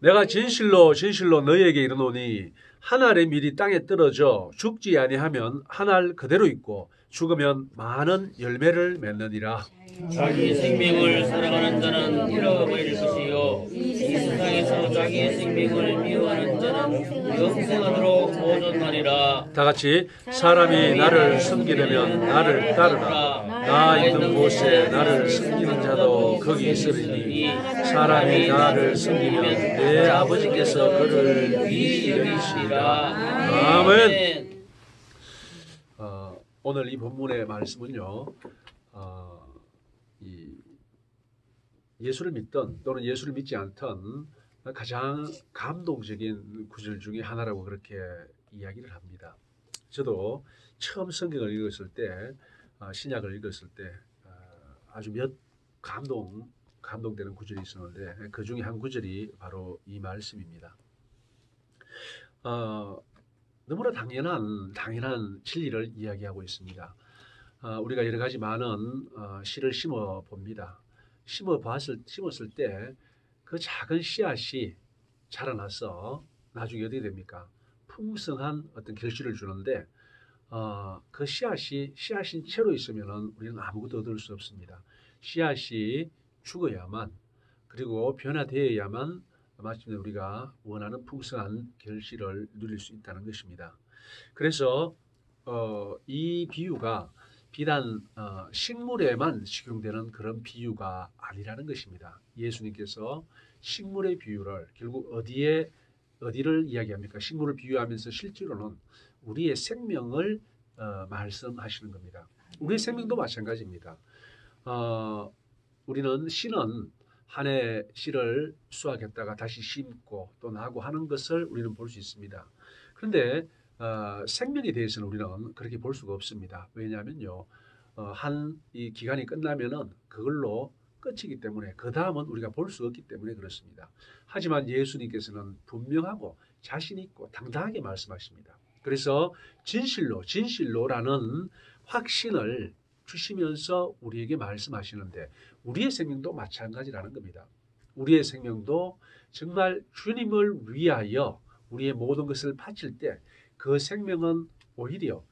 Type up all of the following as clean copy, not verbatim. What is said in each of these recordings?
내가 진실로 진실로 너희에게 이르노니 한 알의 밀이 땅에 떨어져 죽지 아니하면 한 알 그대로 있고 죽으면 많은 열매를 맺느니라. 자기 생명을 사랑하는 자는 잃어버릴 것이요 이 세상에서 자기의 생명을 미워하는 자는 영생하도록 보존하리라. 다 같이 사람이 나를 섬기려면 나를 따르라. 나 있는 곳에 나를 섬기는 자도 거기 있으리니 사람이 나를 섬기면 내 아버지께서 그를 귀히 여기시리라. 아멘. 오늘 이 본문의 말씀은요, 예수를 믿던 또는 예수를 믿지 않던 가장 감동적인 구절 중에 하나라고 그렇게 이야기를 합니다. 저도 처음 성경을 읽었을 때, 신약을 읽었을 때 아주 몇 감동되는 구절이 있었는데 그 중에 한 구절이 바로 이 말씀입니다. 너무나 당연한 진리를 이야기하고 있습니다. 우리가 여러 가지 많은 씨를 심어 봅니다. 심었을 때 그 작은 씨앗이 자라나서 나중에 어떻게 됩니까? 풍성한 어떤 결실을 주는데 그 씨앗인 채로 있으면 우리는 아무것도 얻을 수 없습니다. 씨앗이 죽어야만, 그리고 변화되어야만 마침내 우리가 원하는 풍성한 결실을 누릴 수 있다는 것입니다. 그래서 이 비유가 비단 식물에만 적용되는 그런 비유가 아니라는 것입니다. 예수님께서 식물의 비유를 결국 어디를 이야기합니까? 식물을 비유하면서 실제로는 우리의 생명을 말씀하시는 겁니다. 우리의 생명도 마찬가지입니다. 우리는 씨는 한 해 씨를 수확했다가 다시 심고 또 나고 하는 것을 우리는 볼 수 있습니다. 그런데 생명에 대해서는 우리는 그렇게 볼 수가 없습니다. 왜냐하면요, 이 기간이 끝나면은 그걸로 끝이기 때문에 그 다음은 우리가 볼 수 없기 때문에 그렇습니다. 하지만 예수님께서는 분명하고 자신 있고 당당하게 말씀하십니다. 그래서 진실로라는 확신을 주시면서 우리에게 말씀하시는데 우리의 생명도 마찬가지라는 겁니다. 우리의 생명도 정말 주님을 위하여 우리의 모든 것을 바칠 때 그 생명은 오히려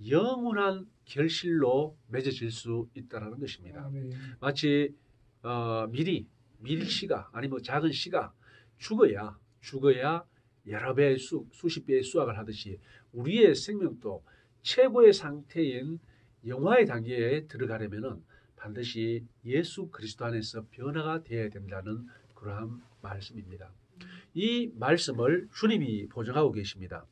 영원한 결실로 맺어질 수 있다는 것입니다. 마치 밀씨가 아니면 작은 씨가 죽어야 여러 배, 수십 배의 수확을 하듯이 우리의 생명도 최고의 상태인 영화의 단계에 들어가려면 반드시 예수 그리스도 안에서 변화가 되어야 된다는 그러한 말씀입니다. 이 말씀을 주님이 보증하고 계십니다.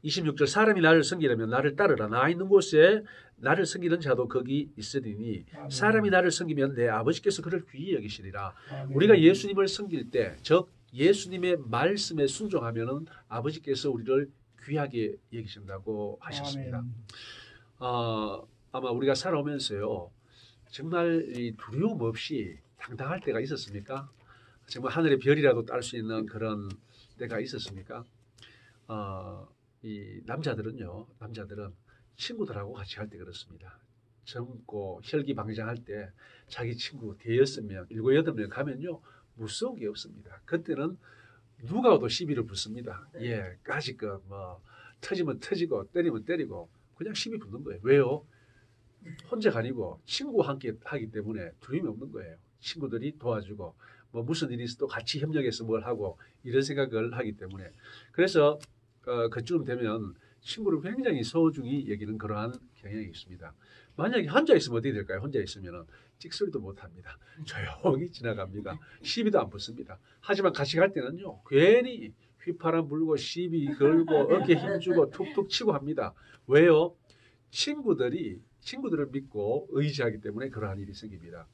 26절 사람이 나를 섬기려면 나를 따르라. 나 있는 곳에 나를 섬기는 자도 거기 있으리니 사람이 나를 섬기면 내 아버지께서 그를 귀히 여기시리라. 우리가 예수님을 섬길 때, 즉 예수님의 말씀에 순종하면 아버지께서 우리를 귀하게 여기신다고 하셨습니다. 아마 우리가 살아오면서요, 정말 이 두려움 없이 당당할 때가 있었습니까? 정말 하늘의 별이라도 딸 수 있는 그런 때가 있었습니까? 이 남자들은 친구들하고 같이 갈 때 그렇습니다. 젊고 혈기방장할 때 자기 친구 대여섯 명, 7, 8명 가면요, 무서운 게 없습니다. 그때는 누가 와도 시비를 붙습니다. 예, 까짓것 터지면 터지고 때리면 때리고 그냥 시비 붙는 거예요. 왜요? 혼자 가니고 친구와 함께 하기 때문에 두려움이 없는 거예요. 친구들이 도와주고 무슨 일이 있어도 같이 협력해서 뭘 하고 이런 생각을 하기 때문에. 그래서 그쯤 되면 친구를 굉장히 소중히 여기는 그러한 경향이 있습니다. 만약에 혼자 있으면 어떻게 될까요? 혼자 있으면 찍소리도 못합니다. 조용히 지나갑니다. 시비도 안 붙습니다. 하지만 같이 갈 때는요, 괜히 휘파람 불고 시비 걸고 어깨 힘주고 툭툭 치고 합니다. 왜요? 친구들을 믿고 의지하기 때문에 그러한 일이 생깁니다.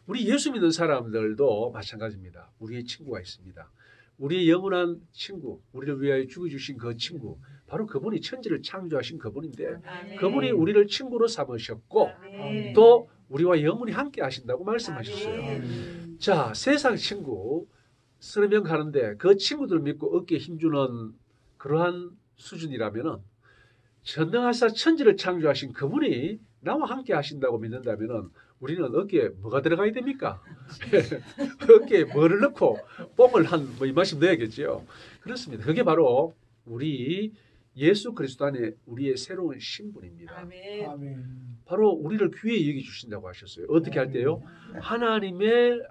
우리 예수 믿는 사람들도 마찬가지입니다. 우리의 친구가 있습니다. 우리의 영원한 친구, 우리를 위하여 죽어주신 그 친구, 바로 그분이 천지를 창조하신 그분인데 그분이 우리를 친구로 삼으셨고 또 우리와 영원히 함께 하신다고 말씀하셨어요. 자, 세상 친구 서너 명 가는데 그 친구들 믿고 어깨에 힘주는 그러한 수준이라면은 전능하사 천지를 창조하신 그분이 나와 함께 하신다고 믿는다면은 우리는 어깨에 뭐가 들어가야 됩니까? 어깨에 뭐를 넣고 뽕을 한 뭐 이만큼 넣어야겠죠. 그렇습니다. 그게 바로 우리 예수 그리스도 안에 우리의 새로운 신분입니다. 아멘. 바로 우리를 귀히 여기 주신다고 하셨어요. 어떻게 할 때요? 하나님의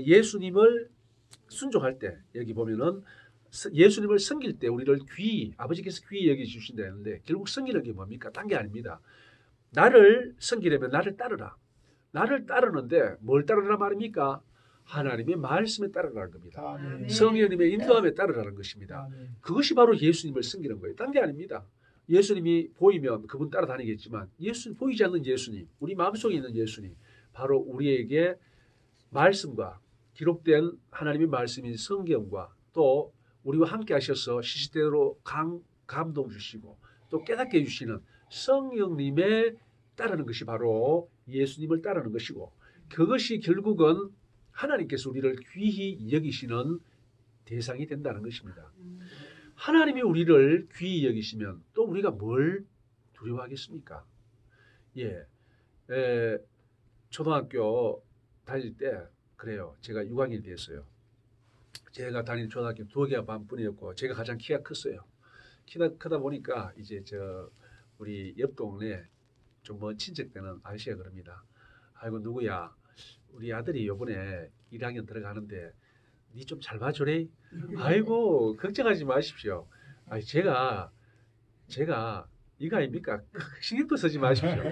예수님을 순종할 때 여기 보면은 예수님을 섬길 때 우리를 귀히 아버지께서 귀히 여기 주신다 했는데 결국 섬기는 게 뭡니까? 딴 게 아닙니다. 나를 섬기려면 나를 따르라. 나를 따르는데 뭘 따르라 말입니까? 하나님의 말씀에 따르라는 겁니다. 아멘. 성령님의 인도함에 따르라는 것입니다. 아멘. 그것이 바로 예수님을 섬기는 거예요. 딴 게 아닙니다. 예수님이 보이면 그분 따라다니겠지만 예수 보이지 않는 예수님, 우리 마음속에 있는 예수님, 바로 우리에게 말씀과 기록된 하나님의 말씀인 성경과 또 우리와 함께 하셔서 시시때때로 감동 주시고 또 깨닫게 해주시는 성령님의 따르는 것이 바로 예수님을 따르는 것이고 그것이 결국은 하나님께서 우리를 귀히 여기시는 대상이 된다는 것입니다. 하나님이 우리를 귀히 여기시면 또 우리가 뭘 두려워하겠습니까? 초등학교 다닐 때 그래요. 제가 6학년이 됐어요. 제가 다니는 초등학교 2개가 반뿐이었고 제가 가장 키가 컸어요. 키가 크다 보니까 이제 우리 옆 동네 좀 먼 친척 때는 아저씨가 그럽니다. 아이고 누구야 우리 아들이 요번에 1학년 들어가는데 니 좀 잘 봐주래. 아이고 걱정하지 마십시오. 아니 제가 이거 아닙니까? 신경도 쓰지 마십시오.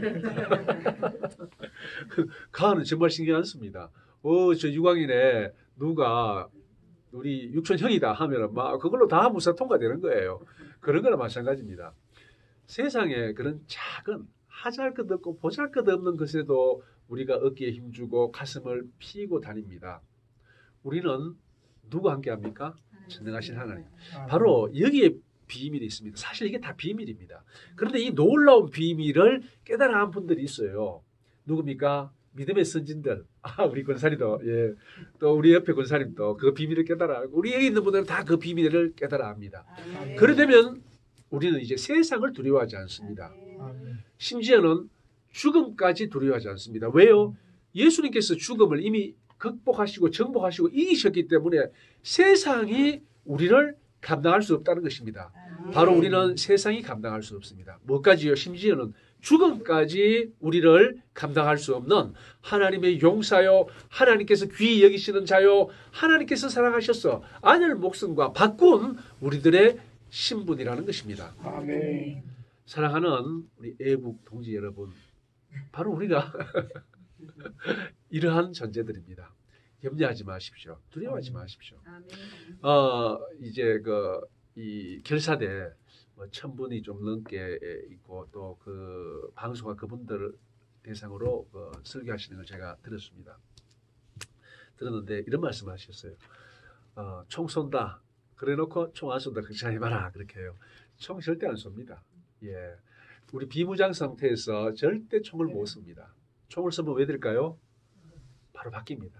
가은은 정말 신경 안 씁니다. 저 6학년에 누가 우리 육촌 형이다 하면은 막 그걸로 다 무사 통과되는 거예요. 그런 거나 마찬가지입니다. 세상에 그런 작은 하잘 것 없고 보잘 것 없는 것에도 우리가 어깨에 힘주고 가슴을 피고 다닙니다. 우리는 누구와 함께 합니까? 전능하신 하나님. 바로 여기에 비밀이 있습니다. 사실 이게 다 비밀입니다. 그런데 이 놀라운 비밀을 깨달아 한 분들이 있어요. 누굽니까? 믿음의 선진들. 우리 권사님도, 예. 또 우리 옆에 권사님도 그 비밀을 깨달아. 우리 여기 있는 분들은 다 그 비밀을 깨달아 합니다. 그러되면 우리는 이제 세상을 두려워하지 않습니다. 심지어는 죽음까지 두려워하지 않습니다. 왜요? 예수님께서 죽음을 이미 극복하시고 정복하시고 이기셨기 때문에 세상이 우리를 감당할 수 없다는 것입니다. 바로 우리는 세상이 감당할 수 없습니다. 뭐까지요? 심지어는 죽음까지 우리를 감당할 수 없는 하나님의 용사요, 하나님께서 귀히 여기시는 자요, 하나님께서 사랑하셔서 아들 목숨과 바꾼 우리들의 신분이라는 것입니다. 아멘. 사랑하는 우리 애국 동지 여러분, 바로 우리가 이러한 존재들입니다. 염려하지 마십시오. 두려워하지 마십시오. 이제 이 결사대 1000분이 좀 넘게 있고 또 그 방송과 그분들 대상으로 설교하시는 걸 제가 들었습니다. 들었는데 이런 말씀하셨어요. 총 쏜다. 그래놓고 총 안 쏜다. 걱정하지 마라. 그렇게 해요. 총 절대 안 쏩니다. 예, 우리 비무장 상태에서 절대 총을 못 씁니다. 총을 쏘면 왜 될까요? 바로 바뀝니다.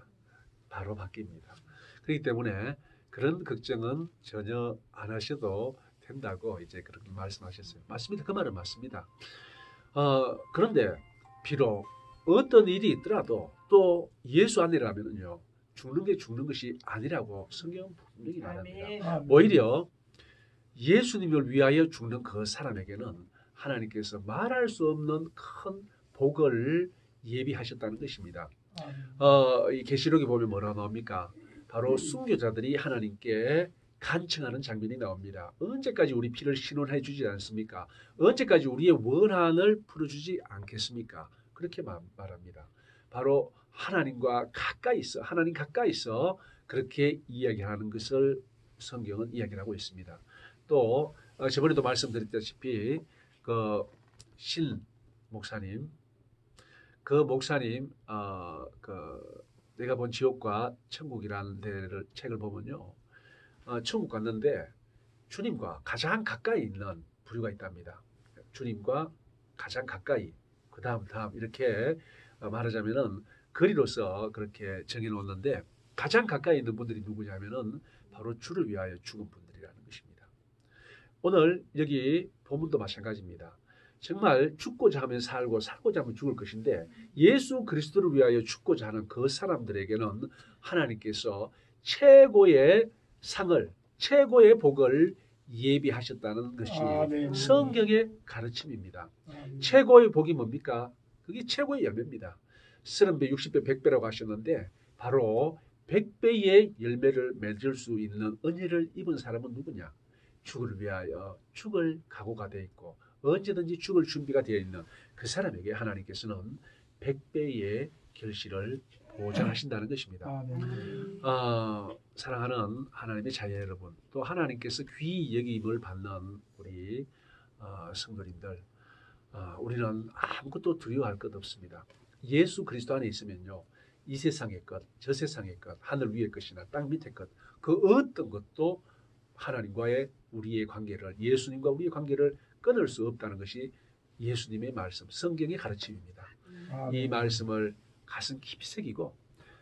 바로 바뀝니다. 그렇기 때문에 그런 걱정은 전혀 안 하셔도 된다고 이제 그렇게 말씀하셨어요. 맞습니다. 그 말은 맞습니다. 그런데 비록 어떤 일이 있더라도 또 예수 안에라면요 죽는 게 죽는 것이 아니라고 성경은 분명히 말합니다. 오히려 예수님을 위하여 죽는 그 사람에게는 하나님께서 말할 수 없는 큰 복을 예비하셨다는 것입니다. 이 계시록에 보면 뭐라고 나옵니까? 바로 순교자들이 하나님께 간청하는 장면이 나옵니다. 언제까지 우리 피를 신원해 주지 않습니까? 언제까지 우리의 원한을 풀어주지 않겠습니까? 그렇게 말합니다. 바로 하나님과 가까이서 하나님 가까이서 그렇게 이야기하는 것을 성경은 이야기를 하고 있습니다. 또 저번에도 말씀드렸다시피 그 신 목사님 그 목사님 내가 본 지옥과 천국이라는 데를 책을 보면요. 천국 갔는데 주님과 가장 가까이 있는 부류가 있답니다. 주님과 가장 가까이 그 다음 이렇게 말하자면은 거리로서 그렇게 정해놓았는데 가장 가까이 있는 분들이 누구냐면은 바로 주를 위하여 죽은 분들이라는 것입니다. 오늘 여기 본문도 마찬가지입니다. 정말 죽고자 하면 살고 살고자 하면 죽을 것인데 예수 그리스도를 위하여 죽고자 하는 그 사람들에게는 하나님께서 최고의 상을 최고의 복을 예비하셨다는 것이 아멘. 성경의 가르침입니다. 아멘. 최고의 복이 뭡니까? 그게 최고의 열매입니다. 30배, 60배, 100배라고 하셨는데 바로 100배의 열매를 맺을 수 있는 은혜를 입은 사람은 누구냐? 죽을 위하여 죽을 각오가 되어 있고 언제든지 죽을 준비가 되어 있는 그 사람에게 하나님께서는 100배의 결실을 보장하신다는 것입니다. 아멘. 사랑하는 하나님의 자녀 여러분, 또 하나님께서 귀히 여김을 받는 우리 성도님들, 우리는 아무것도 두려워할 것 없습니다. 예수 그리스도 안에 있으면요, 이 세상의 것, 저 세상의 것, 하늘 위의 것이나 땅 밑의 것, 그 어떤 것도 하나님과의 우리의 관계를, 예수님과 우리의 관계를 끊을 수 없다는 것이 예수님의 말씀, 성경의 가르침입니다. 아멘. 이 말씀을 가슴 깊이 새기고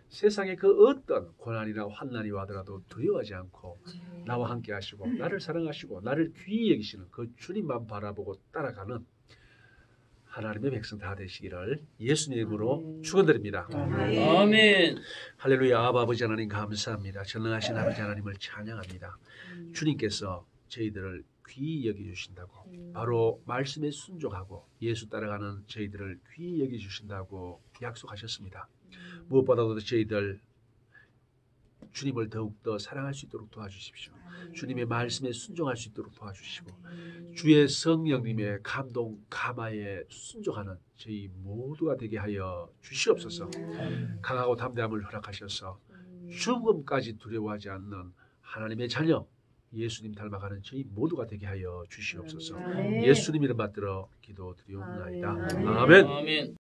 세상의 그 어떤 고난이나 환난이 와더라도 두려워하지 않고 나와 함께 하시고 나를 사랑하시고 나를 귀히 여기시는 그 주님만 바라보고 따라가는 하나님의 백성 다 되시기를 예수님으로 축원드립니다. 아멘. 할렐루야. 아버지 하나님 감사합니다. 전능하신 아버지 하나님을 찬양합니다. 주님께서 저희들을 귀히 여겨주신다고, 바로 말씀에 순종하고 예수 따라가는 저희들을 귀히 여겨주신다고 약속하셨습니다. 무엇보다도 저희들 주님을 더욱더 사랑할 수 있도록 도와주십시오. 주님의 말씀에 순종할 수 있도록 도와주시고 주의 성령님의 감동 감화에 순종하는 저희 모두가 되게 하여 주시옵소서. 강하고 담대함을 허락하셔서 죽음까지 두려워하지 않는 하나님의 자녀 예수님 닮아가는 저희 모두가 되게 하여 주시옵소서. 예수님 이름 받들어 기도드리옵나이다. 아멘. 아멘.